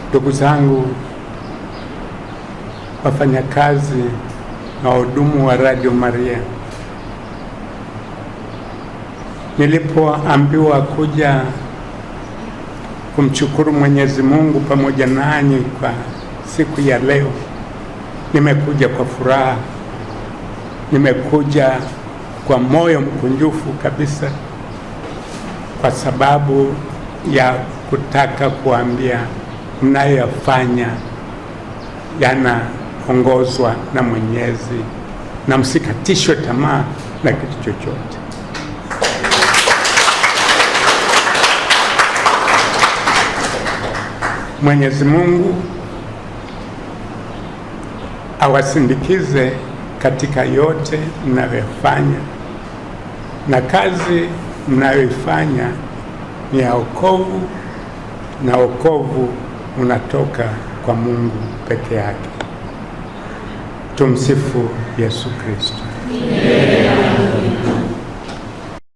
Ndugu zangu wafanyakazi na wahudumu wa Radio Maria, nilipoambiwa kuja kumshukuru Mwenyezi Mungu pamoja nanyi kwa siku ya leo, nimekuja kwa furaha, nimekuja kwa moyo mkunjufu kabisa, kwa sababu ya kutaka kuambia mnayofanya yanaongozwa na Mwenyezi, na msikatishwe tamaa na kitu chochote. Mwenyezi Mungu awasindikize katika yote mnayofanya, na kazi mnayoifanya ni ya wokovu, na wokovu unatoka kwa Mungu peke yake. Tumsifu Yesu Kristo.